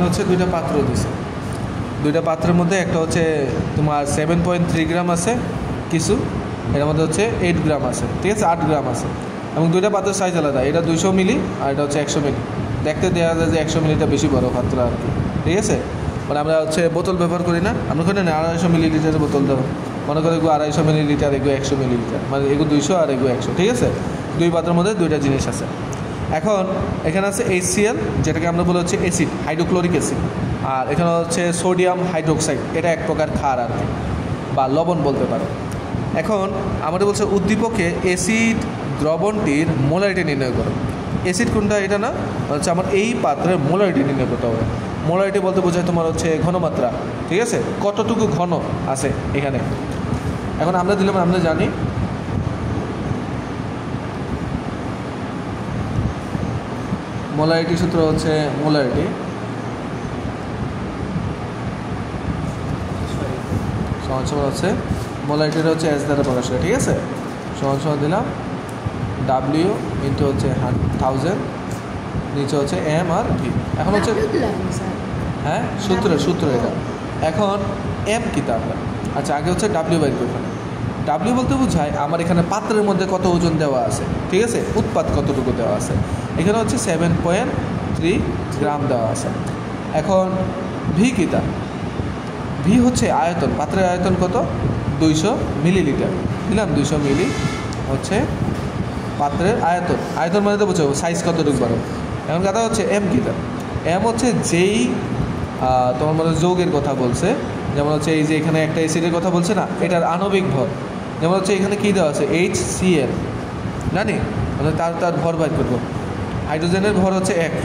এখানে হচ্ছে দুইটা পাত্র দিছে, দুইটা পাত্রের মধ্যে একটা হচ্ছে তোমার 7.3 গ্রাম আছে কিছু, এটার মধ্যে হচ্ছে 8 গ্রাম আছে, ঠিক আছে, 8 গ্রাম আছে, এবং দুইটা পাত্রের সাইজ আলাদা, এটা 200 মিলি আর এটা হচ্ছে 100 মিলি। দেখতে দেওয়া যায় যে 100 মিলিটা বেশি বড় পাত্র আর কি, ঠিক আছে। মানে আমরা হচ্ছে বোতল ব্যবহার করি না, আমরা ওখানে 250 মিলিলিটারের বোতল দেবো, মনে করি এগুলো 250 মিলিলিটার, এগুলো 100 মিলিলিটার, মানে এগুলো 200 আর এগুলো 100, ঠিক আছে। দুই পাত্রের মধ্যে দুইটা জিনিস আছে। এখন এখানে আছে HCl, যেটাকে আমরা বলে হচ্ছে অ্যাসিড, হাইড্রোক্লোরিক অ্যাসিড, আর এখানে হচ্ছে সোডিয়াম হাইড্রোক্সাইড, এটা এক প্রকার ক্ষার আর কি, বা লবণ বলতে পারো। এখন আমাদের বলছে উদ্দীপকে অ্যাসিড দ্রবণটির মোলারিটি নির্ণয় করো। অ্যাসিড কোনটা এটা না, হচ্ছে আমার এই পাত্রের মোলারিটি নির্ণয় করতে হবে। মোলারিটি বলতে বোঝায় তোমার হচ্ছে ঘনমাত্রা, ঠিক আছে, কতটুকু ঘন আছে এখানে। এখন আমরা দিলাম, আমরা জানি মোলারিটি সূত্র হচ্ছে মোলারিটি সমান সমান হচ্ছে মোলারিটিটা হচ্ছে এস দ্বারা প্রকাশ করে, ঠিক আছে। সমান সমান দিলাম ডাব্লিউ ইন্টু হচ্ছে 1000, নিচে হচ্ছে এম আর ভি। এখন হচ্ছে হ্যাঁ সূত্র এটা। এখন এম কী তা আমরা, আচ্ছা আগে হচ্ছে ডাব্লিউ বাইর করবো। ডাব্লিউ বলতে বোঝায় আমার এখানে পাত্রের মধ্যে কত ওজন দেওয়া আছে, ঠিক আছে, উৎপাদ কতটুকু দেওয়া আছে। এখানে হচ্ছে 7.3 গ্রাম দেওয়া আছে। এখন ভি কী তা, ভি হচ্ছে আয়তন, পাত্রের আয়তন কত, 200 মিলিলিটার, দিলাম 200 মিলি হচ্ছে পাত্রের আয়তন। আয়তন মানে তো বুঝো সাইজ কতটুকু বড়। এখন কথা হচ্ছে এম কী তা, এম হচ্ছে যেই তোমার মধ্যে যৌগের কথা বলছে, যেমন হচ্ছে এই যে এখানে একটা অ্যাসিডের কথা বলছে না, এটার আণবিক ভর, যেমন হচ্ছে এখানে কী দেওয়া আছে HCl, জানি মানে তার ভর বাইর করবো। হাইড্রোজেনের ভর হচ্ছে 1,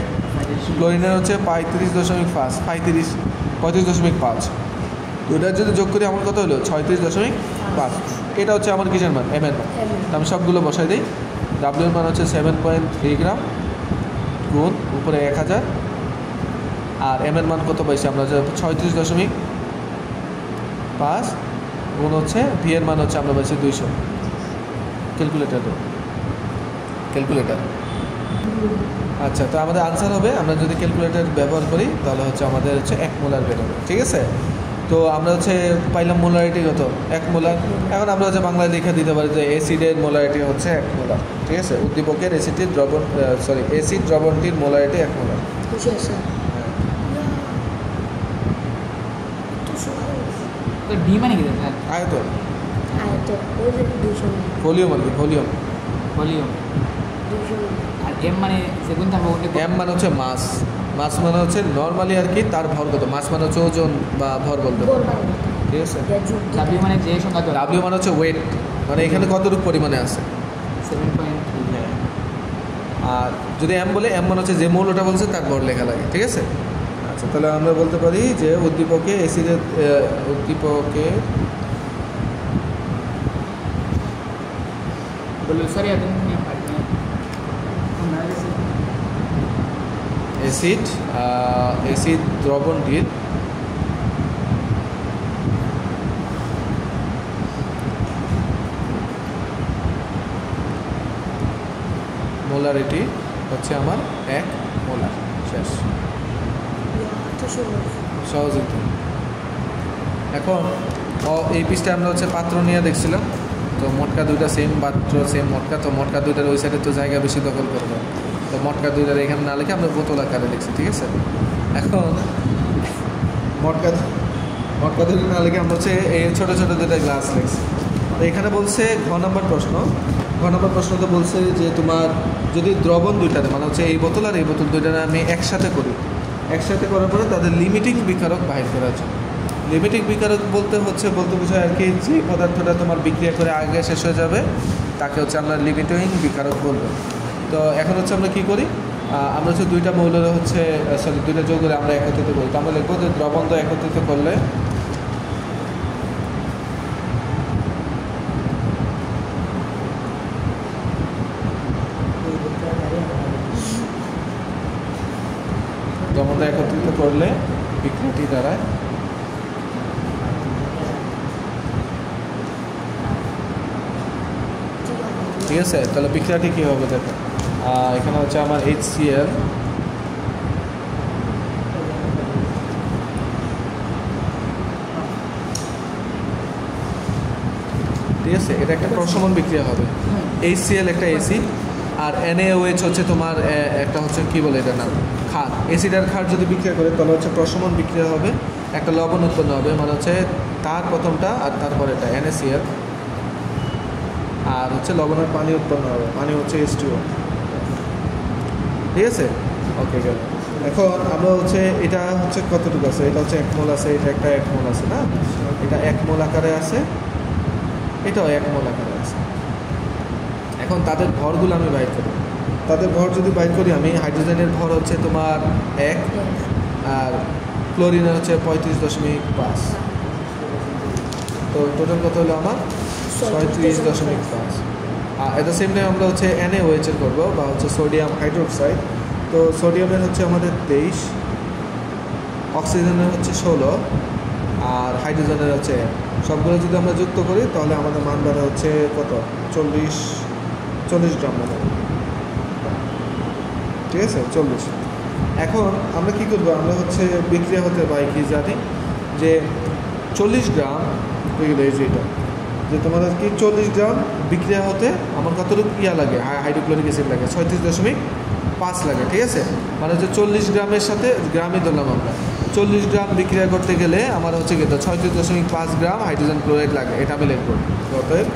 ক্লোরিনের হচ্ছে 35.5, ওটার যদি যোগ করি আমার কত হলো 36.5। এটা হচ্ছে আমার কিসের মান, এম এর মান। আমি সবগুলো বসাই দিই। ডাব্লিউ এর মান হচ্ছে 7.3 গ্রাম গুণ উপরে 1000, আর এম এর মান কত পাইছি আমরা, 36.5 গুণ হচ্ছে ভি এর মান হচ্ছে আমরা পাইছি 200। ক্যালকুলেটার আচ্ছা, তো আমাদের আনসার হবে, আমরা যদি ক্যালকুলেটার ব্যবহার করি তাহলে হচ্ছে আমাদের হচ্ছে 1 মোলার বের হবে, ঠিক আছে। তো আমরা হচ্ছে পাইলাম মোলারিটি কত, 1 মোলার। এখন আমরা হচ্ছে বাংলায় লিখে দিতে পারি যে অ্যাসিডের মোলারিটি হচ্ছে 1 মোলার, ঠিক আছে। উদ্দীপকের অ্যাসিড দ্রবণটির মোলারিটি 1 মোলার। ডি মানে কি আয়তন, ভলিউম আর কি, ভলিউম। আর এম মানে সেগুন থাকবে, এম মানে হচ্ছে মাস, মাস মানে হচ্ছে নর্মালি আর কি তার ভর কত, মাস মানে হচ্ছে ওজন বা ভর বলতে পারো, ঠিক আছে। ডাব্লিউ মানে যে সংখ্যা, ডাব্লিউ মানে হচ্ছে ওয়েট, মানে এখানে কতটুকু পরিমাণে আছে 7.3। আর যদি এম বলে, এম মানে হচ্ছে যে মৌলটা বলছে তার ভর লেখা লাগে, ঠিক আছে। আচ্ছা, তাহলে আমরা বলতে পারি যে উদ্দীপকে অ্যাসিডের অ্যাসিড দ্রবণটির মোলারিটি হচ্ছে আমার 1 মোলার। শেষ, সহজে। এখন এই পিসটা আমরা হচ্ছে পাত্র নিয়ে দেখছিলাম, তো মটকা দুইটা সেম পাত্র সেম মটকা, তো মটকা দুইটার ওই সাইডে তো জায়গা বেশি দখল করবে, তো মটকা দুইটার এখানে না লিখে আমরা বোতল আকারে লিখছি, ঠিক আছে। এখন মটকা দুইটা না লিখে আমরা হচ্ছে এই ছোটো ছোটো দুইটা গ্লাস লিখছি। তো এখানে বলছে ঘ নম্বর প্রশ্নতে বলছে যে তোমার যদি দ্রবণ দুইটাতে, মানে হচ্ছে এই বোতল আর এই বোতল দুইটা আমি একসাথে করার পরে তাদের লিমিটিং বিকারক বাহির করার জন্য। লিমিটিং বিকারক বলতে বোঝায় আর কি যে পদার্থটা তোমার বিক্রিয়া করে আগে শেষ হয়ে যাবে তাকে হচ্ছে আমরা লিমিটিং বিকারক বলবো। তো এখন হচ্ছে আমরা কী করি, আমরা হচ্ছে দুইটা মৌলের হচ্ছে দুইটা যৌগের আমরা একত্রিত করি। তো আমরা লিখবো যে দ্রবণ একত্রিত করলে বিক্রিয়াটি দ্বারায় ঠিক আছে। তাহলে বিক্রিয়াটি কী হবে দেখো, এখানে হচ্ছে আমার HCl আছে, এটা একটা প্রশমন বিক্রিয়া হবে। HCl একটা অ্যাসিড, আর NaOH হচ্ছে তোমার একটা হচ্ছে কি বলে এটা নাম, ক্ষার। অ্যাসিড আর ক্ষার যদি বিক্রিয়া করে তাহলে হচ্ছে প্রশমন বিক্রিয়া হবে, একটা লবণ উৎপন্ন হবে, মানে হচ্ছে তার প্রথমটা আর তারপরে এটা NaCl, আর হচ্ছে লবণের পানি উৎপন্ন হবে, পানি হচ্ছে H2O। ঠিক আছে, ওকে গেল। এখন আমরা হচ্ছে এটা হচ্ছে কতটুকু আছে, এটা হচ্ছে 1 মোল আছে, এটা একটা 1 মোল আছে না, এটা 1 মোল আকারে আছে, এটাও 1 মোল আকারে আছে। এখন তাদের ভরগুলো আমি বাইর করি, তাদের ভর যদি বাইর করি আমি, হাইড্রোজেনের ভর হচ্ছে তোমার 1, আর ক্লোরিনের হচ্ছে 35.5, তো টোটাল কত হলো আমার 36.5। আর এট দ্য সেম টাইম আমরা হচ্ছে NaOH এর করবো, বা হচ্ছে সোডিয়াম হাইড্রোক্সাইড। তো সোডিয়ামের হচ্ছে আমাদের 23, অক্সিজেনের হচ্ছে 16, আর হাইড্রোজেনের হচ্ছে 1। সবগুলো যদি আমরা যুক্ত করি তাহলে আমাদের মান বাড়ে হচ্ছে কত, 40 গ্রাম মানে, ঠিক আছে 40। এখন আমরা কি করবো, আমরা হচ্ছে বিক্রিয়া হতে পাই কি জানি যে 40 গ্রাম হয়ে গেলে, এই যে এটা যে তোমার কি 40 গ্রাম বিক্রিয়া হতে আমার কতটুকু ইয়া লাগে, হাইড্রোক্লোরিক অ্যাসিড লাগে 36.5 লাগে। ঠিক আছে, মানে হচ্ছে 40 গ্রামের সাথে গ্রামই ধরলাম আমরা, 40 গ্রাম বিক্রিয়া করতে গেলে আমার হচ্ছে কি 36.5 গ্রাম হাইড্রোজেন ক্লোরাইড লাগে, এটা আমি লিখবো। অতএব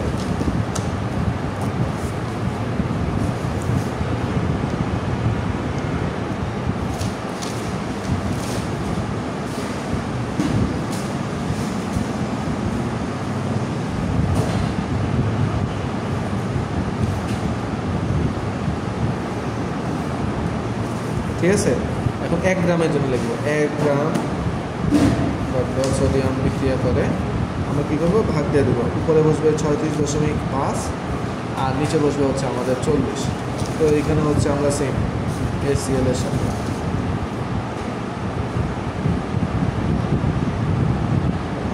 ঠিক আছে, এখন 1 গ্রামের জন্য লিখবো, 1 গ্রাম সোডিয়াম বিক্রিয়া করে আমরা কী করবো, ভাগ দিয়ে দেবো, উপরে বসবে 36.5 আর নিচে বসবে হচ্ছে আমাদের 40। তো এখানে হচ্ছে আমরা সেম HCl এর সাথে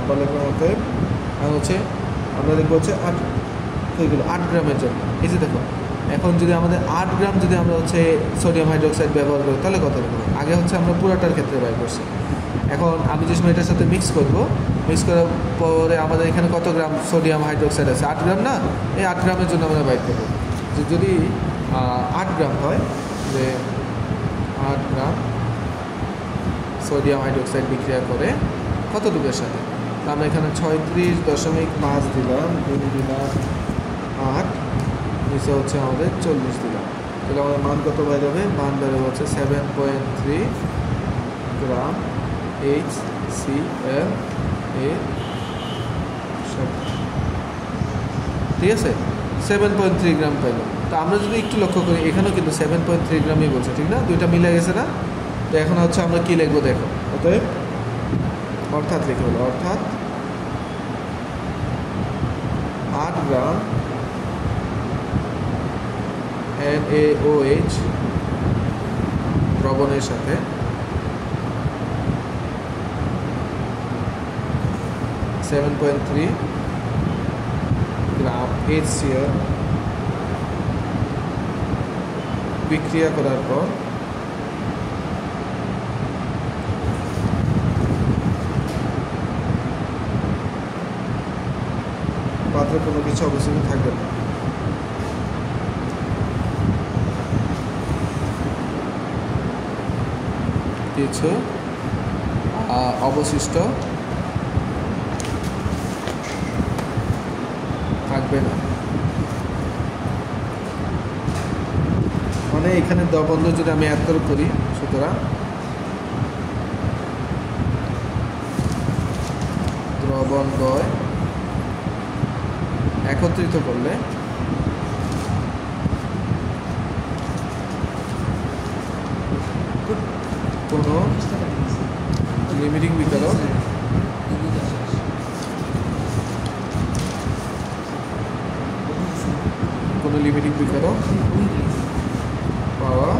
আবার লিখলাম। অতএব আর হচ্ছে আমরা লিখবো হচ্ছে 8, ওইগুলো 8 গ্রামের জন্য। এই যে দেখো, এখন যদি আমাদের 8 গ্রাম যদি আমরা হচ্ছে সোডিয়াম হাইড্রোক্সাইড ব্যবহার করি তাহলে কত লিখবো, আগে হচ্ছে আমরা পুরোটার ক্ষেত্রে বাইর করছি। এখন আমি যে সময় এটার সাথে মিক্স করব, মিক্স করার পরে আমাদের এখানে কত গ্রাম সোডিয়াম হাইড্রোক্সাইড আছে, 8 গ্রাম না, এই 8 গ্রামের জন্য আমরা বাইর করবো। যে যদি 8 গ্রাম হয়, যে 8 গ্রাম সোডিয়াম হাইড্রোক্সাইড বিক্রিয়া করে কতটুকুর সাথে, আমরা এখানে 36.5 দিলাম, 2 দিলাম 8, নিচে হচ্ছে আমাদের 40 দিলাম, তাহলে আমাদের মান কত বের হবে, মান বের হবে হচ্ছে 7.3 গ্রাম HCl এর সাথে। ঠিক আছে, 7.3 গ্রাম পাইলাম। তো আমরা যদি একটু লক্ষ্য করি, এখানেও কিন্তু 7.3 গ্রামই বলছে, ঠিক না, দুইটা মিলে গেছে না। তো এখন হচ্ছে আমরা কী লিখবো দেখো, অতএব অর্থাৎ লিখে হলো, অর্থাৎ 8 গ্রাম NaOH দ্রবণের সাথে 7.3 গ্রাম HCl বিক্রিয়া করার পর পাত্রে কোনো কিছু অবস্থিত থাকবে না। কিছু অবশিষ্ট থাকবে না, মানে এখানে দ্রবণ যদি আমি এত করি, সুতরাং দ্রবণদ্বয় একত্রিত করলে কোনো লিমিটিং বিকারক পাওয়া